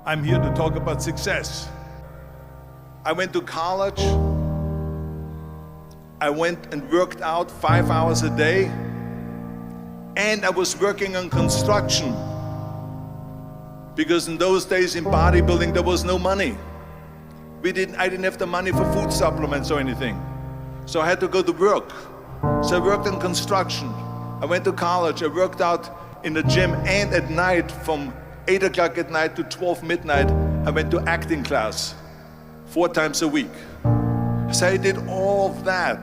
I'm here to talk about success. I went to college. I went and worked out 5 hours a day. And I was working on construction. Because in those days in bodybuilding, there was no money. I didn't have the money for food supplements or anything. So I had to go to work. So I worked in construction. I went to college. I worked out in the gym, and at night from 8 o'clock at night to 12 midnight, I went to acting class 4 times a week. So I did all of that.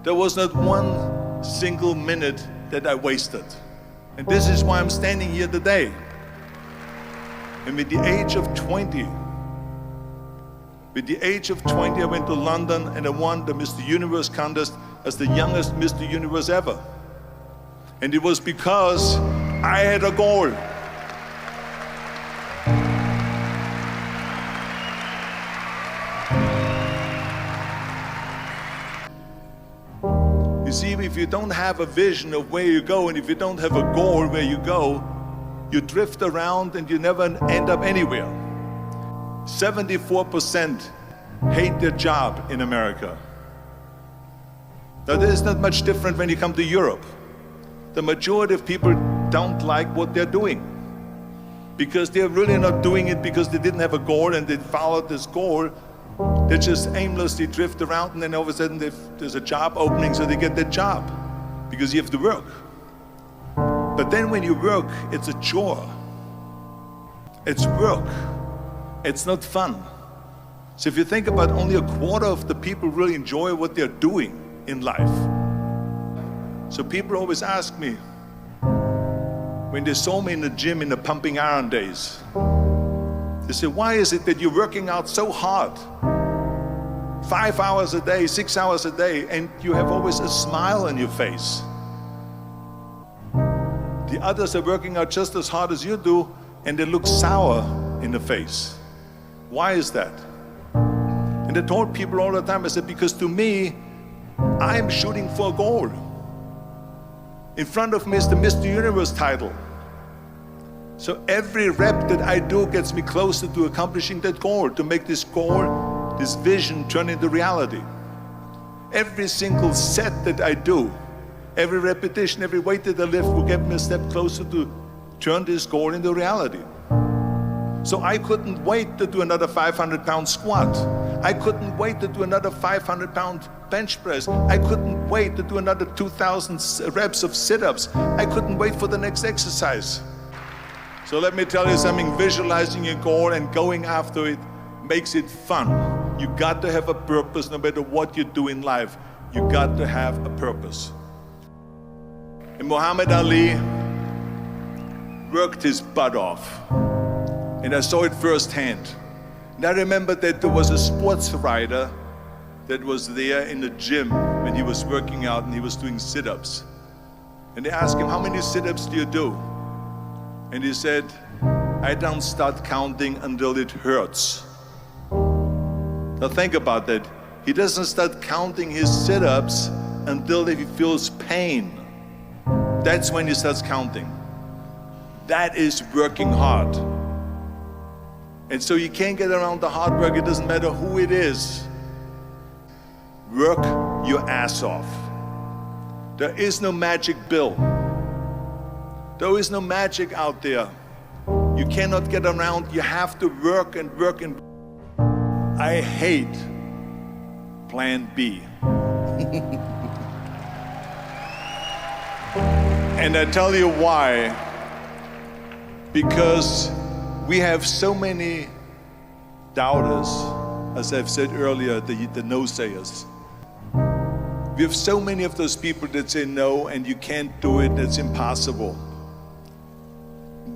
There was not one single minute that I wasted. And this is why I'm standing here today. And with the age of 20, I went to London and I won the Mr. Universe contest as the youngest Mr. Universe ever. And it was because I had a goal. You see, if you don't have a vision of where you go, and if you don't have a goal where you go, you drift around and you never end up anywhere. 74% hate their job in America. Now, there's not much different when you come to Europe. The majority of people don't like what they're doing because they're really not doing it because they didn't have a goal and they followed this goal. They just aimlessly drift around, and then all of a sudden there's a job opening, so they get that job because you have to work. But then when you work, it's a chore. It's work. It's not fun. So if you think about, only a quarter of the people really enjoy what they're doing in life. So people always ask me, when they saw me in the gym in the pumping iron days, they say, why is it that you're working out so hard? 5 hours a day, 6 hours a day, and you have always a smile on your face. The others are working out just as hard as you do, and they look sour in the face. Why is that? And I told people all the time, I said, because to me, I'm shooting for a goal. In front of me is the Mr. Universe title. So every rep that I do gets me closer to accomplishing that goal, to make this goal, this vision turn into reality. Every single set that I do, every repetition, every weight that I lift will get me a step closer to turn this goal into reality. So I couldn't wait to do another 500-pound squat. I couldn't wait to do another 500-pound bench press. I couldn't wait to do another 2,000 reps of sit-ups. I couldn't wait for the next exercise. So let me tell you something, visualizing your goal and going after it makes it fun. You got to have a purpose no matter what you do in life. You got to have a purpose. And Muhammad Ali worked his butt off. And I saw it firsthand. And I remember that there was a sports writer that was there in the gym when he was working out and he was doing sit-ups. And they asked him, how many sit-ups do you do? And he said, I don't start counting until it hurts. Now think about that. He doesn't start counting his sit-ups until he feels pain. That's when he starts counting. That is working hard. And so you can't get around the hard work. It doesn't matter who it is. Work your ass off. There is no magic pill. There is no magic out there. You cannot get around. You have to work and work and I hate plan B. And I tell you why. Because we have so many doubters, as I've said earlier, the no-sayers. We have so many of those people that say no, and you can't do it, it's impossible.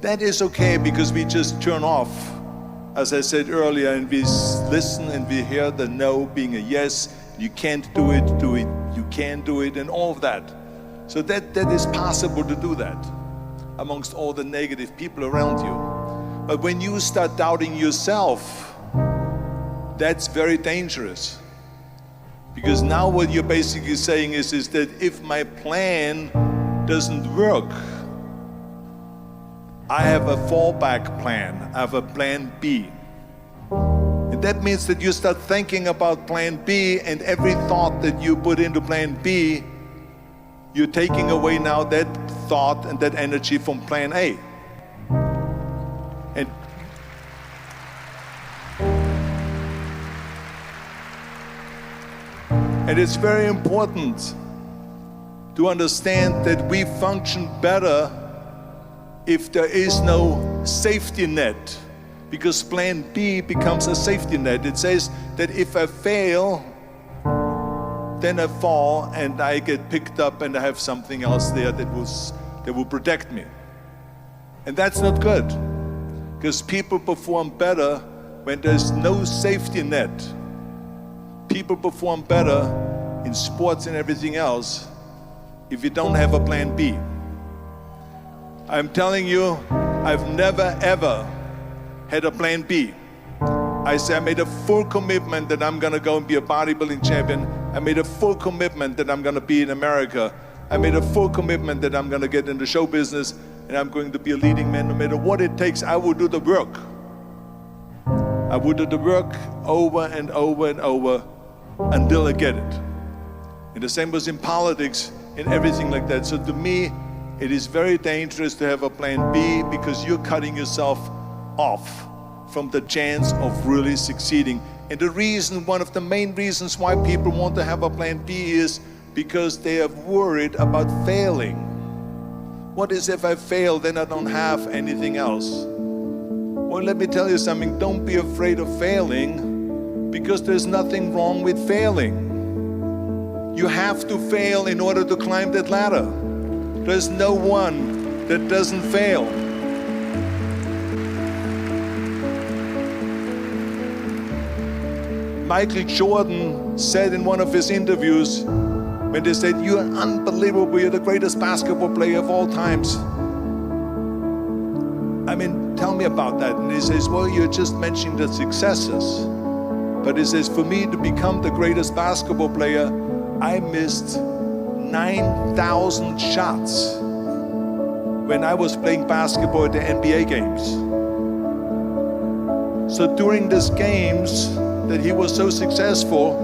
That is okay, because we just turn off, as I said earlier, and we listen and we hear the no being a yes. You can't do it, you can do it, and all of that. So that is possible to do that amongst all the negative people around you. But when you start doubting yourself, that's very dangerous. Because now what you're basically saying is that if my plan doesn't work, I have a fallback plan. I have a plan B. And that means that you start thinking about plan B, and every thought that you put into plan B, you're taking away now that thought and that energy from plan A. And it's very important to understand that we function better if there is no safety net, because plan B becomes a safety net. It says that if I fail, then I fall and I get picked up and I have something else there that will protect me. And that's not good, because people perform better when there's no safety net. People perform better in sports and everything else if you don't have a plan B. I'm telling you, I've never ever had a plan B. I made a full commitment that I'm gonna go and be a bodybuilding champion. I made a full commitment that I'm gonna be in America. I made a full commitment that I'm gonna get into show business and I'm going to be a leading man. No matter what it takes, I will do the work. I will do the work over and over and over until I get it. And the same was in politics and everything like that. So to me, it is very dangerous to have a plan B, because you're cutting yourself off from the chance of really succeeding. And the reason, one of the main reasons why people want to have a plan B is because they are worried about failing. What is if I fail, then I don't have anything else? Well, let me tell you something, don't be afraid of failing, because there's nothing wrong with failing. You have to fail in order to climb that ladder. There's no one that doesn't fail. Michael said in one of his interviews, when they said, "You're unbelievable, you're the greatest basketball player of all times. I mean, tell me about that." And he says, "Well, you're just mentioning the successes." But he says, "For me to become the greatest basketball player, I missed 9,000 shots when I was playing basketball at the NBA games." So during these games that he was so successful,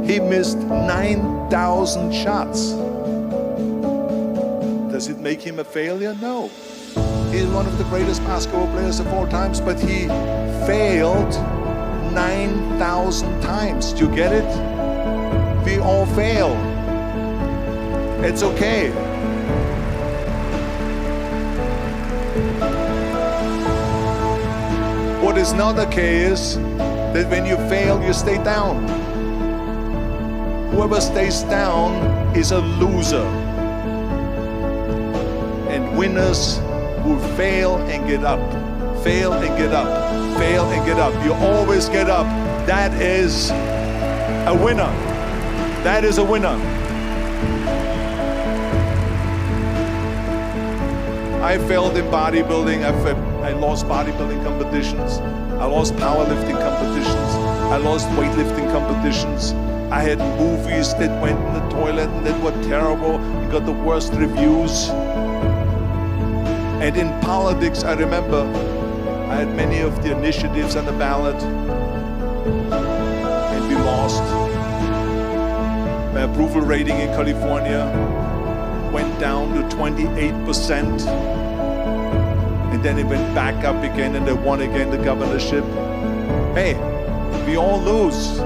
he missed 9,000 shots. Does it make him a failure? No. He's one of the greatest basketball players of all times, but he failed 9,000 times. Do you get it? We all fail. It's okay. What is not okay is that when you fail, you stay down. Whoever stays down is a loser. And winners will fail and get up. Fail and get up. Fail and get up. You always get up. That is a winner. That is a winner. I failed in bodybuilding. I lost bodybuilding competitions. I lost powerlifting competitions. I lost weightlifting competitions. I had movies that went in the toilet and that were terrible and got the worst reviews. And in politics, I remember I had many of the initiatives on the ballot, and we lost. My approval rating in California went down to 28%, and then it went back up again, and I won again the governorship. Hey, we all lose.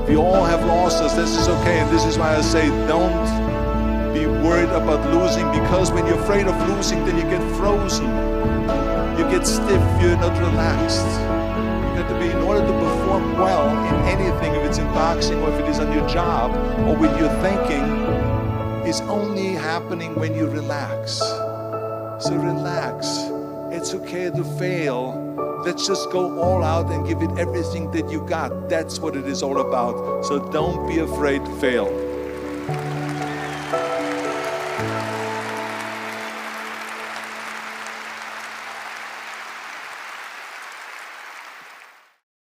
We all have losses. This is okay, and this is why I say don't be worried about losing, because when you're afraid of losing, then you get frozen. You get stiff, you're not relaxed. You got to be, in order to perform well in anything, if it's in boxing or if it is on your job or with your thinking, is only happening when you relax. So relax. It's okay to fail. Let's just go all out and give it everything that you got. That's what it is all about. So don't be afraid to fail.